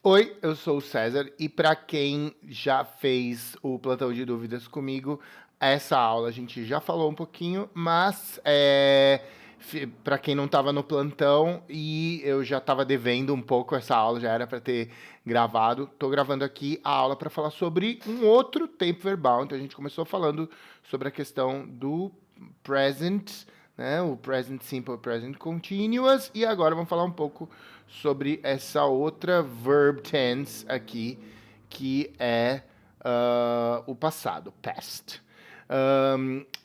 Oi, eu sou o César e para quem já fez o plantão de dúvidas comigo, essa aula a gente já falou um pouquinho, mas para quem não estava no plantão e eu já estava devendo um pouco essa aula, já era para ter gravado, estou gravando aqui a aula para falar sobre um outro tempo verbal. Então a gente começou falando sobre a questão do present, né? O present simple, present continuous, e agora vamos falar um pouco sobre essa outra verb tense aqui, que é o passado, past.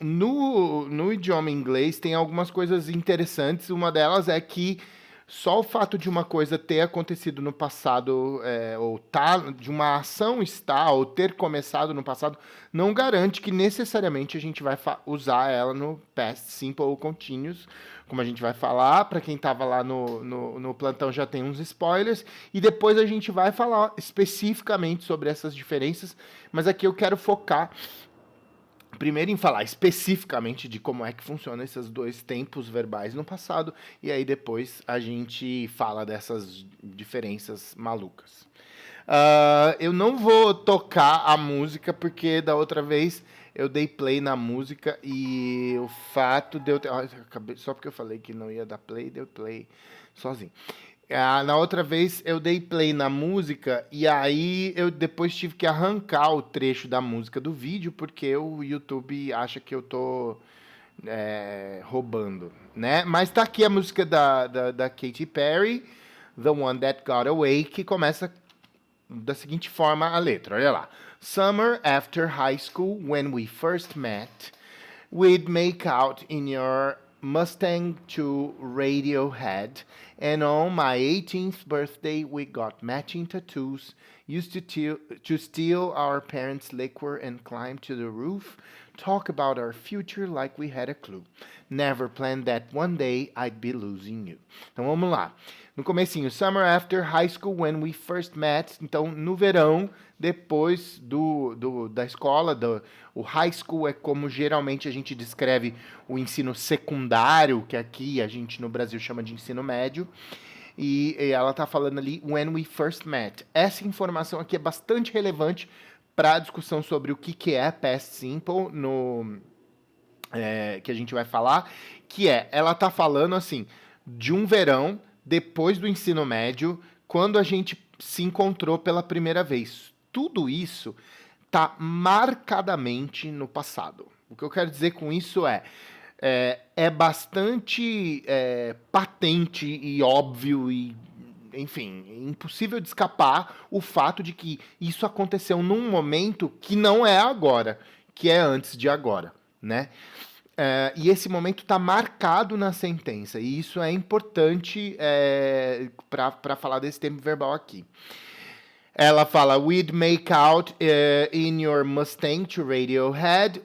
No idioma inglês tem algumas coisas interessantes. Uma delas é que só o fato de uma coisa ter acontecido no passado, ou tá, de uma ação estar, ou ter começado no passado, não garante que necessariamente a gente vai usar ela no past simple ou continuous, como a gente vai falar. Para quem estava lá no plantão já tem uns spoilers, e depois a gente vai falar especificamente sobre essas diferenças, mas aqui eu quero focar primeiro em falar especificamente de como é que funcionam esses dois tempos verbais no passado, e aí depois a gente fala dessas diferenças malucas. Eu não vou tocar a música, porque da outra vez eu dei play na música e o fato de eu ter... só porque eu falei que não ia dar play, deu play sozinho. Na outra vez eu dei play na música e aí eu depois tive que arrancar o trecho da música do vídeo, porque o YouTube acha que eu tô roubando, né? Mas tá aqui a música da Katy Perry, The One That Got Away, que começa da seguinte forma a letra, olha lá. Summer after high school, when we first met, we'd make out in your Mustang to Radiohead, and on my 18th birthday we got matching tattoos, used to steal our parents' liquor and climb to the roof, talk about our future like we had a clue. Never planned that one day I'd be losing you. Então vamos lá. No comecinho, summer after high school when we first met. Então, no verão, depois da escola, o high school é como geralmente a gente descreve o ensino secundário, que aqui a gente no Brasil chama de ensino médio. E ela está falando ali, when we first met. Essa informação aqui é bastante relevante para a discussão sobre o que é past simple, que a gente vai falar, que ela está falando assim, de um verão depois do ensino médio, quando a gente se encontrou pela primeira vez. Tudo isso está marcadamente no passado. O que eu quero dizer com isso é bastante patente e óbvio e, enfim, impossível de escapar o fato de que isso aconteceu num momento que não é agora, que é antes de agora, né? E esse momento está marcado na sentença, e isso é importante para falar desse tempo verbal aqui. Ela fala, we'd make out in your Mustang to Radiohead.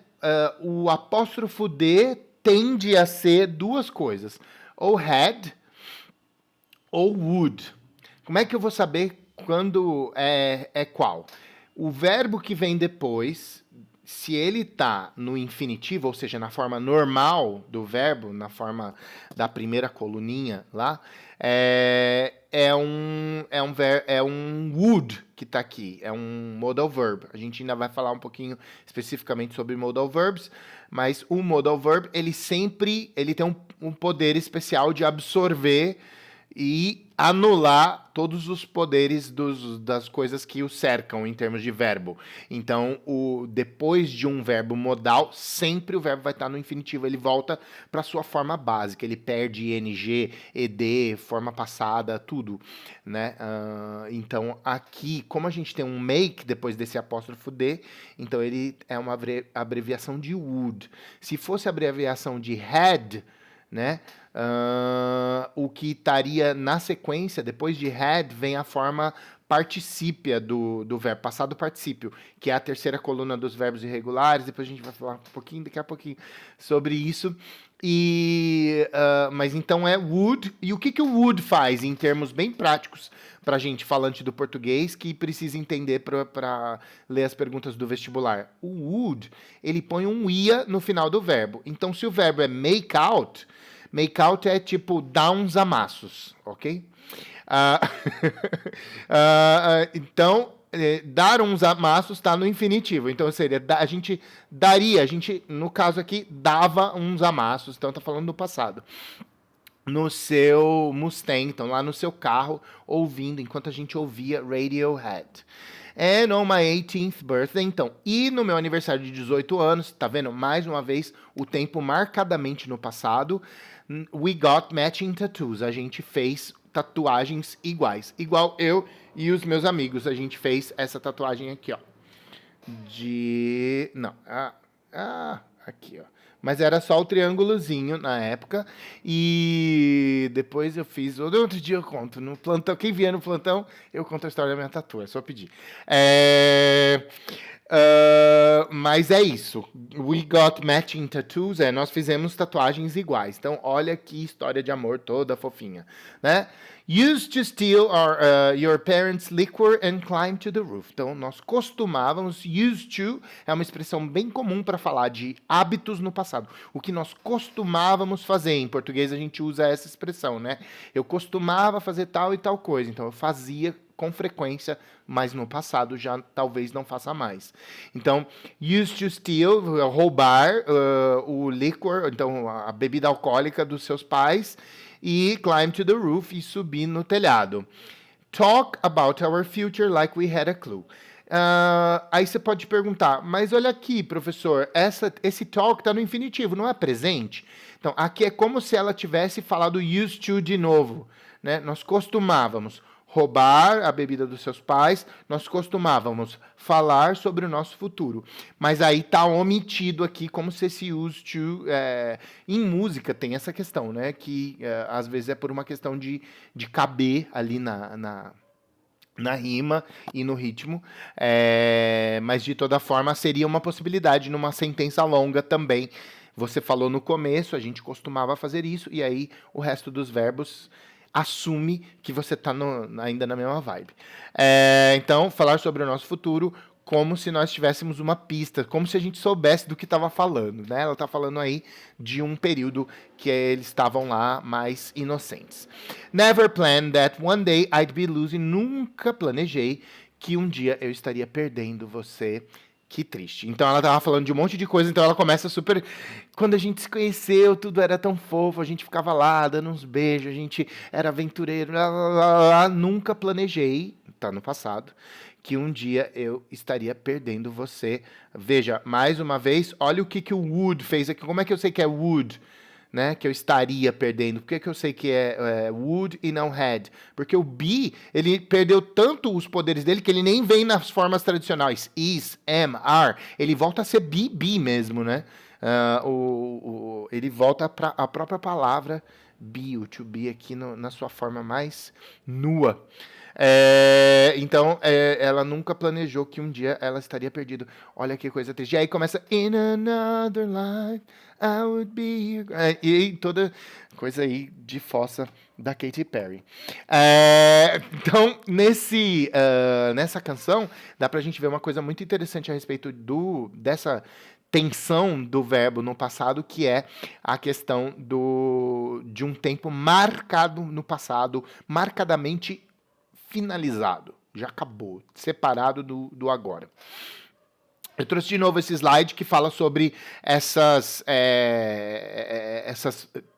O apóstrofo D tende a ser duas coisas, ou had ou would. Como é que eu vou saber quando é qual? O verbo que vem depois, se ele está no infinitivo, ou seja, na forma normal do verbo, na forma da primeira coluninha lá, é um would que está aqui, é um modal verb. A gente ainda vai falar um pouquinho especificamente sobre modal verbs, mas o modal verb, ele tem um poder especial de absorver e anular todos os poderes das coisas que o cercam em termos de verbo. Então, depois de um verbo modal, sempre o verbo vai estar no infinitivo. Ele volta para sua forma básica. Ele perde ing, ed, forma passada, tudo, né? Então, aqui, como a gente tem um make depois desse apóstrofo D, então ele é uma abreviação de would. Se fosse abreviação de had, né? O que estaria na sequência, depois de had, vem a forma particípia do verbo, passado particípio, que é a terceira coluna dos verbos irregulares. Depois a gente vai falar um pouquinho, daqui a pouquinho, sobre isso. Mas então é would. E o que o would faz em termos bem práticos para gente falante do português que precisa entender para ler as perguntas do vestibular? O would, ele põe um ia no final do verbo. Então, se o verbo é make out é tipo dar uns amassos, ok? Ah, então, dar uns amassos está no infinitivo. Então, seria, a gente daria, a gente, no caso aqui, dava uns amassos. Então, tá falando do passado. No seu Mustang, então lá no seu carro, ouvindo, enquanto a gente ouvia Radiohead. And on my 18th birthday, então, e no meu aniversário de 18 anos, tá vendo? Mais uma vez, o tempo marcadamente no passado, we got matching tattoos, a gente fez tatuagens iguais. Igual eu e os meus amigos, a gente fez essa tatuagem aqui, ó. Não, aqui, ó. Mas era só o triângulozinho na época. E depois eu fiz. Outro dia eu conto. No plantão, quem vier no plantão, eu conto a história da minha tatu. É só pedir. Mas é isso. We got matching tattoos. Nós fizemos tatuagens iguais. Então, olha que história de amor toda fofinha, né? Used to steal your parents' liquor and climb to the roof. Então, nós costumávamos, used to é uma expressão bem comum para falar de hábitos no passado. O que nós costumávamos fazer. Em português, a gente usa essa expressão, né? Eu costumava fazer tal e tal coisa. Então, eu fazia com frequência, mas no passado já talvez não faça mais. Então, used to steal, roubar o liquor, então a bebida alcoólica dos seus pais, e climb to the roof, e subir no telhado. Talk about our future like we had a clue. Aí você pode perguntar, mas olha aqui, professor, esse talk está no infinitivo, não é presente? Então, aqui é como se ela tivesse falado used to de novo, né? Nós costumávamos roubar a bebida dos seus pais, nós costumávamos falar sobre o nosso futuro. Mas aí está omitido aqui como se esse used to... em música tem essa questão, né? Que às vezes é por uma questão de caber ali na rima e no ritmo, mas de toda forma seria uma possibilidade numa sentença longa também. Você falou no começo, a gente costumava fazer isso, e aí o resto dos verbos assume que você está ainda na mesma vibe. Então, falar sobre o nosso futuro como se nós tivéssemos uma pista, como se a gente soubesse do que estava falando, né? Ela está falando aí de um período que eles estavam lá mais inocentes. Never planned that one day I'd be losing. Nunca planejei que um dia eu estaria perdendo você. Que triste. Então ela tava falando de um monte de coisa, então ela começa super... Quando a gente se conheceu, tudo era tão fofo, a gente ficava lá, dando uns beijos, a gente era aventureiro, nunca planejei, tá no passado, que um dia eu estaria perdendo você. Veja, mais uma vez, olha o que o would fez aqui. Como é que eu sei que é would? Né, que eu estaria perdendo. Por que eu sei que é would e não had? Porque o be, ele perdeu tanto os poderes dele que ele nem vem nas formas tradicionais. Is, am, are. Ele volta a ser be mesmo, né? Ele volta para a própria palavra be, o to be aqui na sua forma mais nua. Então, ela nunca planejou que um dia ela estaria perdida. Olha que coisa triste. E aí começa In another life, I would be... e toda coisa aí de fossa da Katy Perry. Então, nessa canção, dá pra gente ver uma coisa muito interessante a respeito dessa tensão do verbo no passado, que é a questão de um tempo marcado no passado, marcadamente finalizado, já acabou, separado do agora. Eu trouxe de novo esse slide que fala sobre essas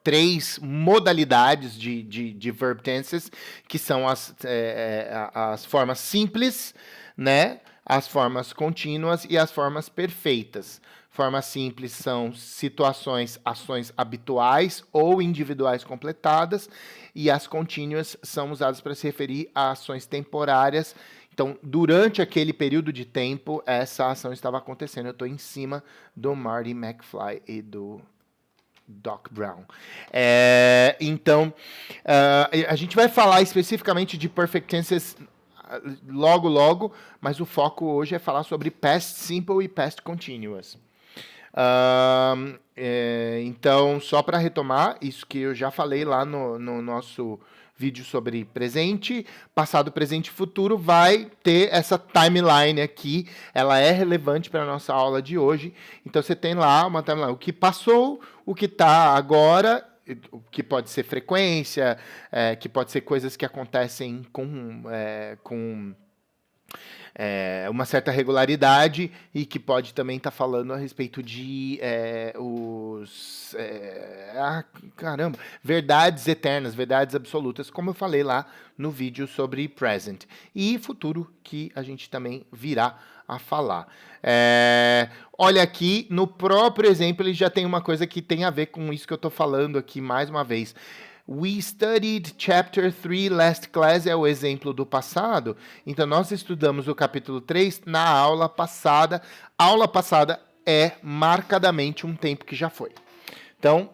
3 modalidades de verb tenses, que são as formas simples, né? As formas contínuas e as formas perfeitas. Formas simples são situações, ações habituais ou individuais completadas, e as contínuas são usadas para se referir a ações temporárias. Então, durante aquele período de tempo, essa ação estava acontecendo. Eu estou em cima do Marty McFly e do Doc Brown. Então, a gente vai falar especificamente de perfect tenses logo, mas o foco hoje é falar sobre past simple e past continuous. Então, só para retomar, isso que eu já falei lá no nosso vídeo sobre presente, passado, presente e futuro, vai ter essa timeline aqui, ela é relevante para a nossa aula de hoje. Então, você tem lá uma timeline, o que passou, o que está agora que pode ser frequência, que pode ser coisas que acontecem com uma certa regularidade e que pode também estar falando a respeito de verdades eternas, verdades absolutas, como eu falei lá no vídeo sobre present. E futuro, que a gente também virá a falar. Olha aqui, no próprio exemplo, ele já tem uma coisa que tem a ver com isso que eu estou falando aqui mais uma vez. We studied chapter 3 last class, é o exemplo do passado. Então, nós estudamos o capítulo 3 na aula passada. A aula passada é marcadamente um tempo que já foi. Então,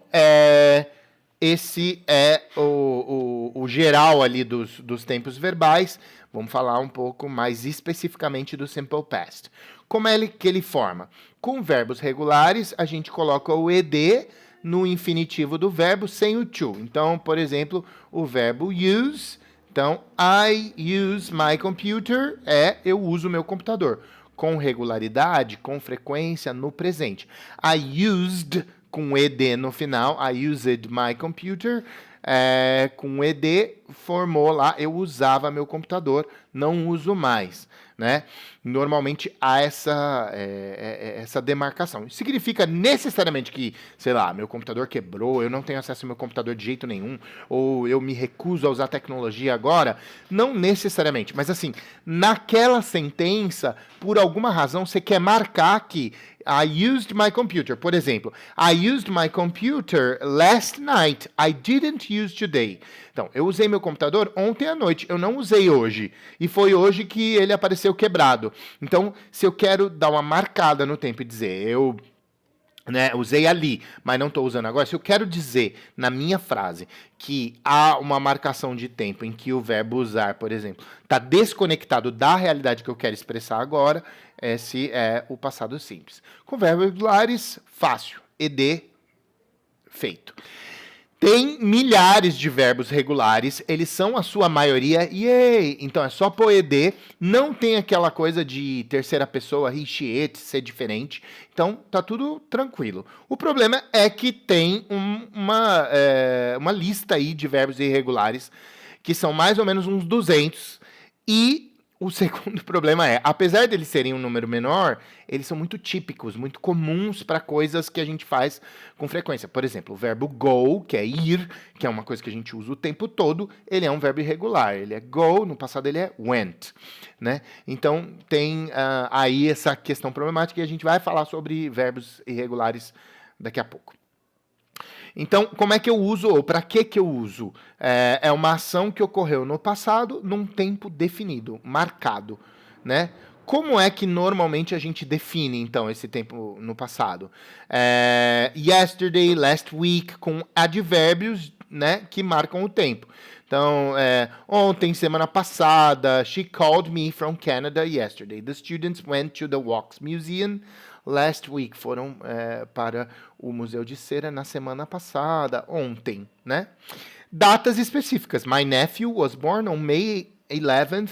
esse é o geral ali dos tempos verbais. Vamos falar um pouco mais especificamente do simple past. Como é que ele forma? Com verbos regulares, a gente coloca o ed no infinitivo do verbo sem o to. Então, por exemplo, o verbo use. Então, I use my computer eu uso o meu computador. Com regularidade, com frequência, no presente. I used, com ed no final, I used my computer. Com ed, formou lá, eu usava meu computador, não uso mais. Né? Normalmente há essa demarcação. Isso significa necessariamente que, sei lá, meu computador quebrou, eu não tenho acesso ao meu computador de jeito nenhum, ou eu me recuso a usar tecnologia agora? Não necessariamente, mas assim, naquela sentença, por alguma razão, você quer marcar que I used my computer. Por exemplo, I used my computer last night. I didn't use today. Então, eu usei meu computador ontem à noite. Eu não usei hoje. E foi hoje que ele apareceu quebrado. Então, se eu quero dar uma marcada no tempo e dizer, eu usei ali, mas não estou usando agora. Se eu quero dizer na minha frase que há uma marcação de tempo em que o verbo usar, por exemplo, está desconectado da realidade que eu quero expressar agora, esse é o passado simples. Com verbos regulares, fácil. Ed, feito. Tem milhares de verbos regulares, eles são a sua maioria, yay! Então é só pôr ed, não tem aquela coisa de terceira pessoa, he, she, it, ser diferente, então tá tudo tranquilo. O problema é que tem uma lista aí de verbos irregulares, que são mais ou menos uns 200, e o segundo problema apesar deles serem um número menor, eles são muito típicos, muito comuns para coisas que a gente faz com frequência. Por exemplo, o verbo go, que é ir, que é uma coisa que a gente usa o tempo todo, ele é um verbo irregular. Ele é go, no passado ele é went. Né? Então, tem aí essa questão problemática e a gente vai falar sobre verbos irregulares daqui a pouco. Então, como é que eu uso, ou para que eu uso? É uma ação que ocorreu no passado, num tempo definido, marcado, né? Como é que normalmente a gente define, então, esse tempo no passado? Yesterday, last week, com advérbios, né, que marcam o tempo. Então, ontem, semana passada, she called me from Canada yesterday. The students went to the Wax Museum last week. Foram para o Museu de Cera na semana passada, ontem, né? Datas específicas. My nephew was born on May 11th,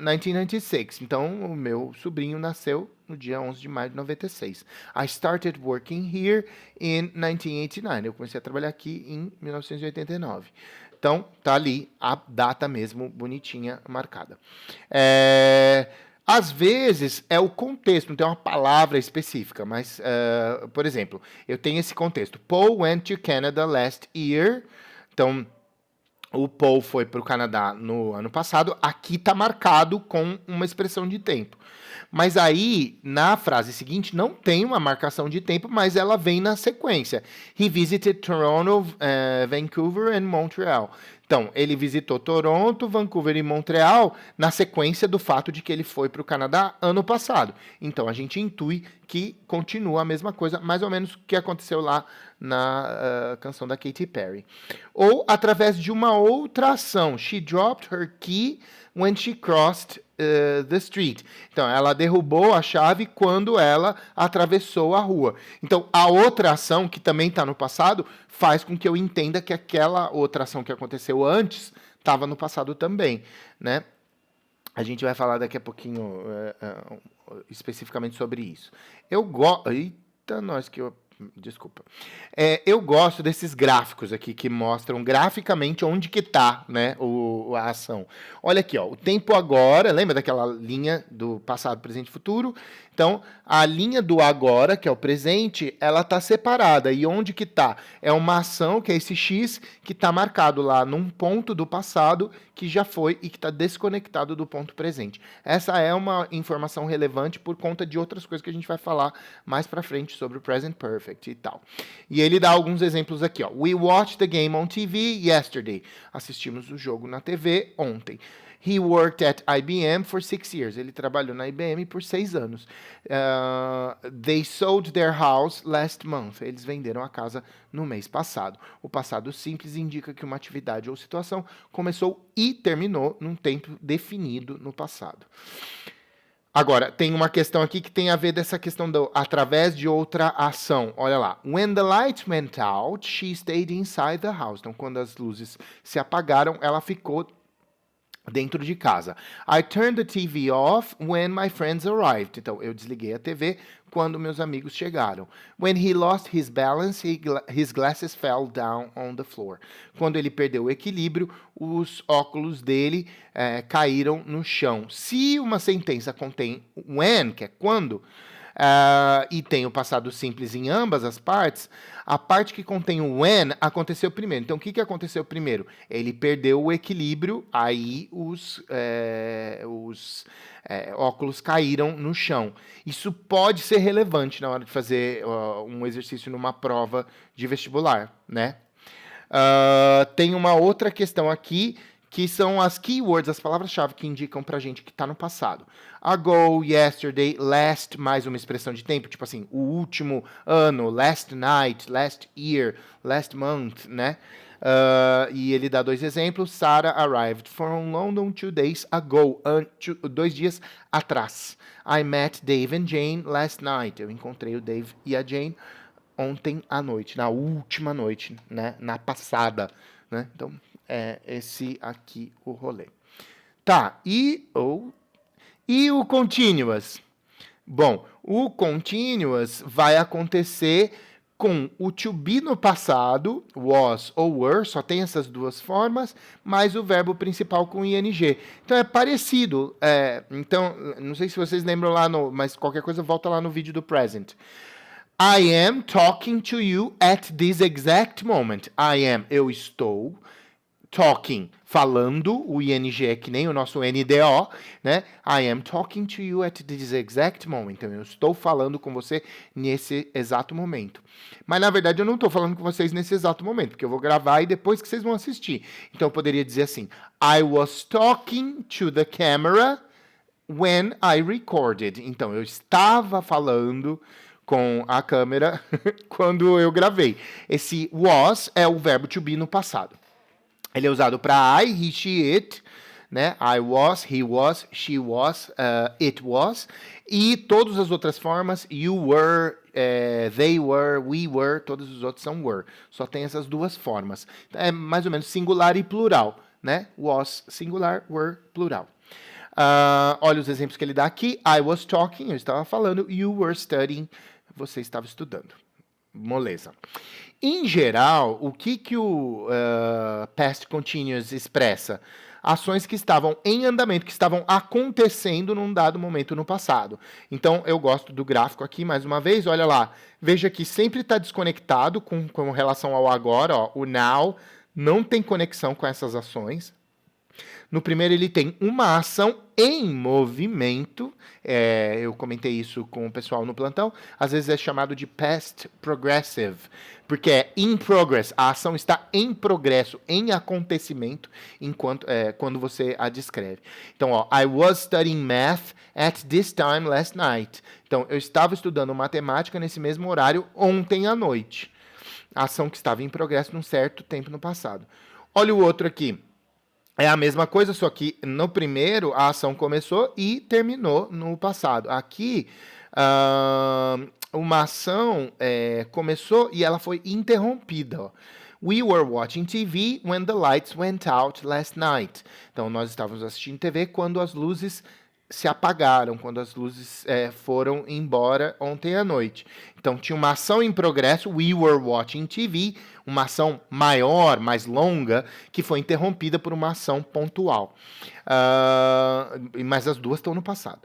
1996. Então, o meu sobrinho nasceu no dia 11 de maio de 96. I started working here in 1989. Eu comecei a trabalhar aqui em 1989. Então, tá ali a data mesmo, bonitinha, marcada. Às vezes, é o contexto, não tem uma palavra específica, mas, por exemplo, eu tenho esse contexto. Paul went to Canada last year. Então, o Paul foi para o Canadá no ano passado. Aqui está marcado com uma expressão de tempo. Mas aí, na frase seguinte, não tem uma marcação de tempo, mas ela vem na sequência. He visited Toronto, Vancouver and Montreal. Então, ele visitou Toronto, Vancouver e Montreal na sequência do fato de que ele foi para o Canadá ano passado. Então, a gente intui que continua a mesma coisa, mais ou menos o que aconteceu lá na canção da Katy Perry. Ou através de uma outra ação. She dropped her key when she crossed the street. Então, ela derrubou a chave quando ela atravessou a rua. Então, a outra ação, que também está no passado, faz com que eu entenda que aquela outra ação que aconteceu antes estava no passado também, né? A gente vai falar daqui a pouquinho especificamente sobre isso. Eu gosto... Eita, nós que eu Desculpa. Eu gosto desses gráficos aqui que mostram graficamente onde que tá, né, a ação. Olha aqui, ó, o tempo agora, lembra daquela linha do passado, presente e futuro? Então, a linha do agora, que é o presente, ela tá separada. E onde que tá? É uma ação, que é esse X, que tá marcado lá num ponto do passado que já foi e que está desconectado do ponto presente. Essa é uma informação relevante por conta de outras coisas que a gente vai falar mais pra frente sobre o present perfect e tal. E ele dá alguns exemplos aqui, ó. We watched the game on TV yesterday. Assistimos o jogo na TV ontem. He worked at IBM for 6 years. Ele trabalhou na IBM por 6 anos. They sold their house last month. Eles venderam a casa no mês passado. O passado simples indica que uma atividade ou situação começou e terminou num tempo definido no passado. Agora, tem uma questão aqui que tem a ver dessa questão do através de outra ação. Olha lá. When the lights went out, she stayed inside the house. Então, quando as luzes se apagaram, ela ficou dentro de casa. I turned the TV off when my friends arrived. Então, eu desliguei a TV quando meus amigos chegaram. When he lost his balance, his glasses fell down on the floor. Quando ele perdeu o equilíbrio, os óculos dele caíram no chão. Se uma sentença contém when, que é quando, e tem o passado simples em ambas as partes, a parte que contém o when aconteceu primeiro. Então, o que aconteceu primeiro? Ele perdeu o equilíbrio, aí os óculos caíram no chão. Isso pode ser relevante na hora de fazer um exercício numa prova de vestibular, né? Tem uma outra questão aqui, que são as keywords, as palavras-chave que indicam pra gente que tá no passado. Ago, yesterday, last, mais uma expressão de tempo, tipo assim, o último ano, last night, last year, last month, né? E ele dá 2 exemplos. Sarah arrived from London 2 days ago, 2 dias atrás. I met Dave and Jane last night. Eu encontrei o Dave e a Jane ontem à noite, na última noite, né? Na passada, né? Então, esse aqui o rolê. Tá, e o continuous? Bom, o continuous vai acontecer com o to be no passado, was ou were, só tem essas duas formas, mais o verbo principal com ing. Então é parecido. Então, não sei se vocês lembram lá, mas qualquer coisa volta lá no vídeo do present. I am talking to you at this exact moment. I am, eu estou. Talking, falando, o ing é que nem o nosso NDO, né? I am talking to you at this exact moment. Então, eu estou falando com você nesse exato momento. Mas, na verdade, eu não estou falando com vocês nesse exato momento, porque eu vou gravar e depois que vocês vão assistir. Então, eu poderia dizer assim, I was talking to the camera when I recorded. Então, eu estava falando com a câmera quando eu gravei. Esse was é o verbo to be no passado. Ele é usado para I, he, she, it, né? I was, he was, she was, it was. E todas as outras formas, you were, they were, we were, todos os outros são were. Só tem essas duas formas. É mais ou menos singular e plural, né? Was, singular, were, plural. Olha os exemplos que ele dá aqui. I was talking, eu estava falando. You were studying, você estava estudando. Moleza. Em geral, o que o past continuous expressa? Ações que estavam em andamento, que estavam acontecendo num dado momento no passado. Então, eu gosto do gráfico aqui, mais uma vez, olha lá. Veja que sempre está desconectado com relação ao agora. Ó, o now não tem conexão com essas ações. No primeiro, ele tem uma ação em movimento. Eu comentei isso com o pessoal no plantão. Às vezes é chamado de past progressive, porque é in progress. A ação está em progresso, em acontecimento, quando você a descreve. Então, ó, I was studying math at this time last night. Então, eu estava estudando matemática nesse mesmo horário ontem à noite. A ação que estava em progresso num certo tempo no passado. Olha o outro aqui. É a mesma coisa, só que no primeiro a ação começou e terminou no passado. Aqui, uma ação começou e ela foi interrompida. Ó. We were watching TV when the lights went out last night. Então, nós estávamos assistindo TV quando as luzes se apagaram quando as luzes foram embora ontem à noite. Então tinha uma ação em progresso, we were watching TV, uma ação maior, mais longa, que foi interrompida por uma ação pontual. Mas as duas estão no passado.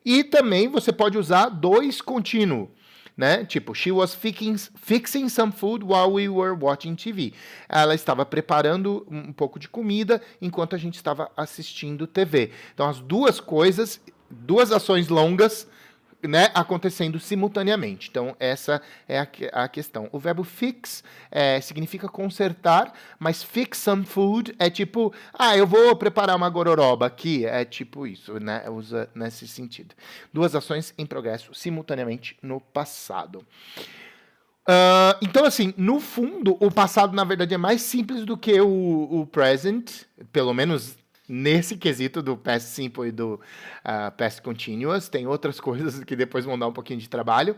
E também você pode usar dois contínuo, né? Tipo, she was fixing some food while we were watching TV. Ela estava preparando um pouco de comida enquanto a gente estava assistindo TV. Então, as duas coisas, duas ações longas, né, acontecendo simultaneamente. Então, essa é a questão. O verbo fix significa consertar, mas fix some food é tipo, eu vou preparar uma gororoba aqui. É tipo isso, né? Usa nesse sentido. Duas ações em progresso simultaneamente no passado. Então, assim, no fundo, o passado, na verdade, é mais simples do que o present, pelo menos nesse quesito do past simple e do past continuous. Tem outras coisas que depois vão dar um pouquinho de trabalho.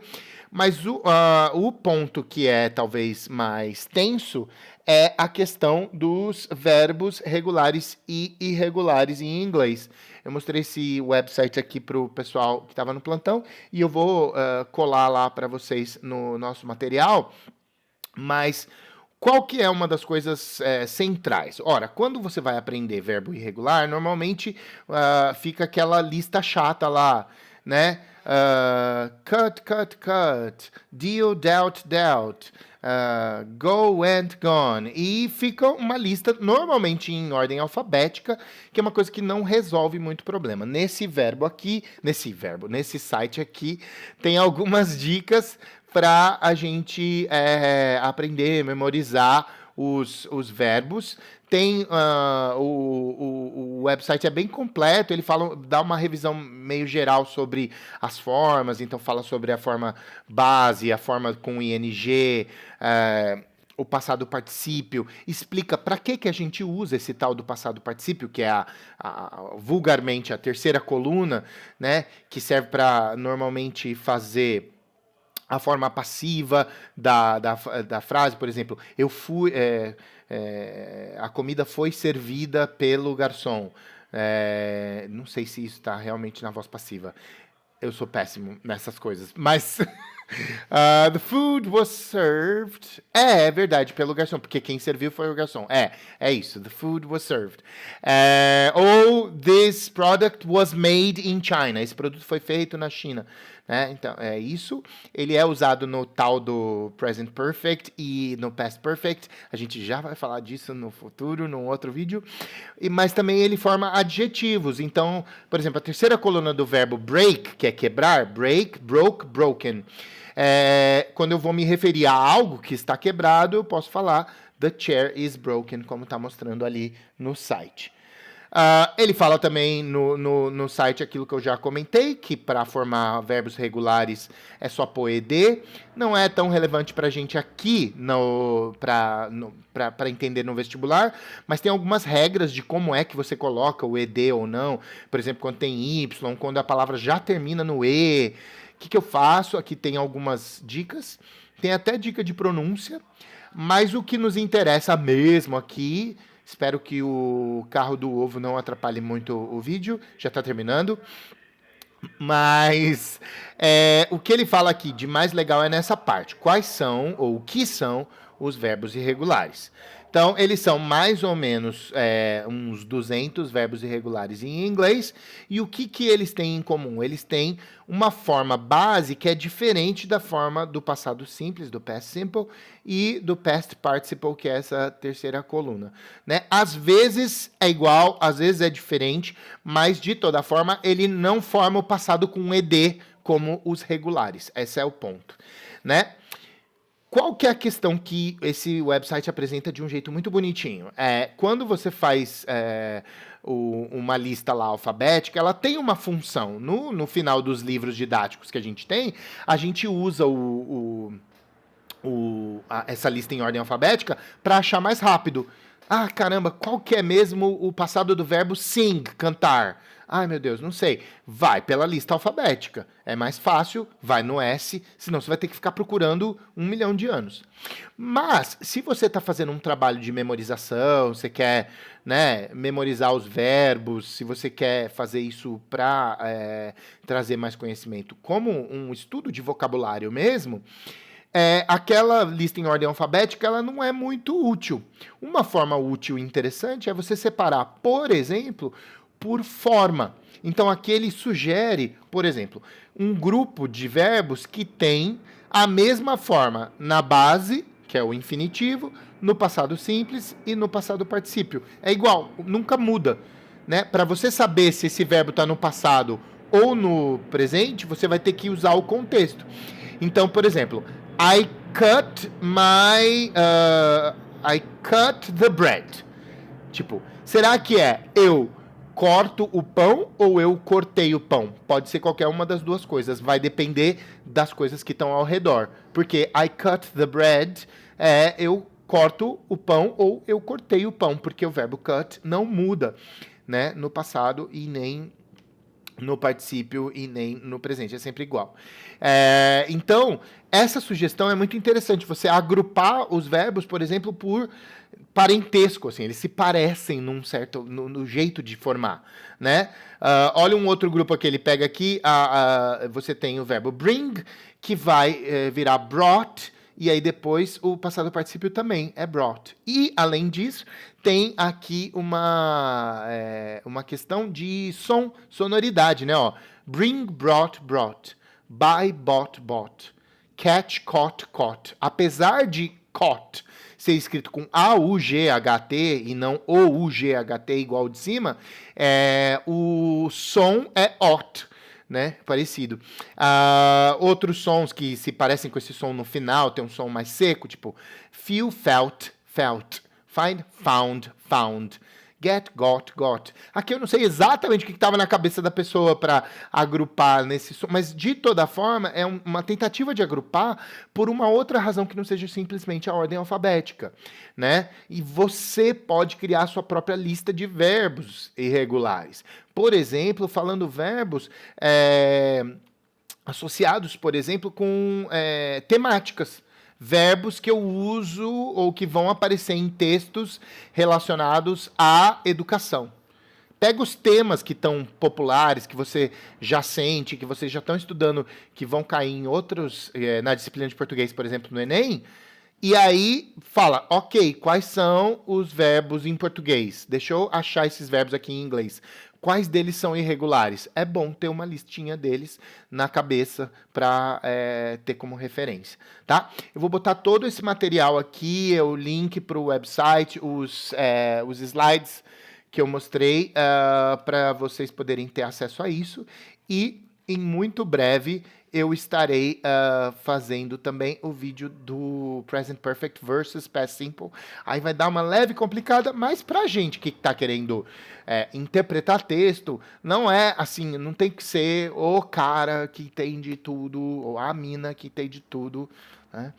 Mas o ponto que é talvez mais tenso é a questão dos verbos regulares e irregulares em inglês. Eu mostrei esse website aqui para o pessoal que estava no plantão e eu vou colar lá para vocês no nosso material. Mas qual que é uma das coisas centrais? Ora, quando você vai aprender verbo irregular, normalmente fica aquela lista chata lá, né? Cut, cut, cut, deal, doubt, doubt, go and gone. E fica uma lista normalmente em ordem alfabética, que é uma coisa que não resolve muito problema. Nesse site aqui, tem algumas dicas para a gente aprender, memorizar os verbos. Tem o website é bem completo, ele dá uma revisão meio geral sobre as formas, então fala sobre a forma base, a forma com ing, o passado particípio, explica para que a gente usa esse tal do passado particípio, que é vulgarmente a terceira coluna, né, que serve para normalmente fazer a forma passiva da frase, por exemplo, eu fui, a comida foi servida pelo garçom. Não sei se isso está realmente na voz passiva. Eu sou péssimo nessas coisas, mas the food was served. É verdade, pelo garçom, porque quem serviu foi o garçom. É isso, the food was served. Ou this product was made in China. Esse produto foi feito na China. Então, é isso. Ele é usado no tal do present perfect e no past perfect. A gente já vai falar disso no futuro, num outro vídeo. Mas também ele forma adjetivos. Então, por exemplo, a terceira coluna do verbo break, que é quebrar, break, broke, broken. Quando eu vou me referir a algo que está quebrado, eu posso falar the chair is broken, como está mostrando ali no site. Ele fala também no site aquilo que eu já comentei, que para formar verbos regulares é só pôr ed. Não é tão relevante para a gente aqui para entender no vestibular, mas tem algumas regras de como é que você coloca o ed ou não. Por exemplo, quando tem y, quando a palavra já termina no e. O que eu faço? Aqui tem algumas dicas. Tem até dica de pronúncia, mas o que nos interessa mesmo aqui... Espero que o carro do ovo não atrapalhe muito o vídeo. Já está terminando. Mas o que ele fala aqui de mais legal é nessa parte. Quais são, ou o que são, os verbos irregulares? Então, eles são mais ou menos uns 200 verbos irregulares em inglês. E o que eles têm em comum? Eles têm uma forma base que é diferente da forma do passado simples, do past simple, e do past participle, que é essa terceira coluna. Né? Às vezes é igual, às vezes é diferente, mas, de toda forma, ele não forma o passado com ed como os regulares. Esse é o ponto. Né? Qual que é a questão que esse website apresenta de um jeito muito bonitinho? Quando você faz uma lista lá alfabética, ela tem uma função. No final dos livros didáticos que a gente usa essa lista em ordem alfabética para achar mais rápido. Ah, caramba, qual que é mesmo o passado do verbo sing, cantar? Ai, meu Deus, não sei. Vai pela lista alfabética. É mais fácil, vai no S, senão você vai ter que ficar procurando 1 milhão de anos. Mas, se você está fazendo um trabalho de memorização, você quer, né, memorizar os verbos, se você quer fazer isso para trazer mais conhecimento, como um estudo de vocabulário mesmo, aquela lista em ordem alfabética ela não é muito útil. Uma forma útil e interessante é você separar, por exemplo, por forma. Então aqui ele sugere, por exemplo, um grupo de verbos que tem a mesma forma na base, que é o infinitivo, no passado simples e no passado particípio. É igual, nunca muda. Né? Para você saber se esse verbo está no passado ou no presente, você vai ter que usar o contexto. Então, por exemplo, I cut the bread. Tipo, será que eu corto o pão ou eu cortei o pão? Pode ser qualquer uma das duas coisas. Vai depender das coisas que estão ao redor. Porque I cut the bread eu corto o pão ou eu cortei o pão, porque o verbo cut não muda, né, no passado e nem no particípio e nem no presente, é sempre igual. Então, essa sugestão é muito interessante, você agrupar os verbos, por exemplo, por parentesco, assim, eles se parecem no jeito de formar, né? Olha um outro grupo que ele pega aqui, você tem o verbo bring, que vai virar brought, e aí depois o passado particípio também é brought. E, além disso, tem aqui uma questão de sonoridade, né? Ó, bring, brought, brought. Buy, bought, bought. Catch, caught, caught. Apesar de caught ser escrito com A-U-G-H-T e não O-U-G-H-T igual de cima, o som é ought. Né? Parecido. Outros sons que se parecem com esse som no final, tem um som mais seco, tipo feel, felt, felt. Find, found, found. Get, got. Aqui eu não sei exatamente o que estava na cabeça da pessoa para agrupar nesse som, mas de toda forma é uma tentativa de agrupar por uma outra razão que não seja simplesmente a ordem alfabética, né? E você pode criar sua própria lista de verbos irregulares. Por exemplo, falando verbos associados, por exemplo, com temáticas. Verbos que eu uso ou que vão aparecer em textos relacionados à educação. Pega os temas que estão populares, que você já sente, que vocês já estão estudando, que vão cair em outros, na disciplina de português, por exemplo, no Enem, e aí fala, ok, quais são os verbos em português? Deixa eu achar esses verbos aqui em inglês. Quais deles são irregulares? É bom ter uma listinha deles na cabeça para ter como referência, tá? Eu vou botar todo esse material aqui, o link para o website, os slides que eu mostrei para vocês poderem ter acesso a isso. E em muito breve eu estarei fazendo também o vídeo do Present Perfect versus Past Simple. Aí vai dar uma leve complicada, mas pra gente que tá querendo interpretar texto, não é assim, não tem que ser o cara que entende tudo, ou a mina que entende tudo, né,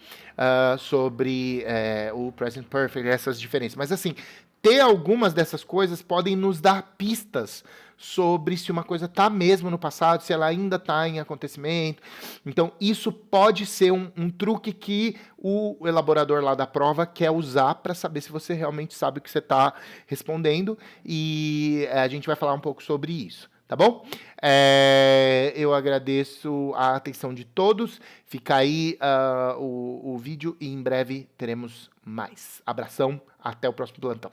sobre o Present Perfect, essas diferenças. Mas assim, ter algumas dessas coisas podem nos dar pistas sobre se uma coisa está mesmo no passado, se ela ainda está em acontecimento. Então, isso pode ser um truque que o elaborador lá da prova quer usar para saber se você realmente sabe o que você está respondendo, e a gente vai falar um pouco sobre isso. Tá bom? Eu agradeço a atenção de todos. Fica aí o vídeo e em breve teremos mais. Abração, até o próximo plantão.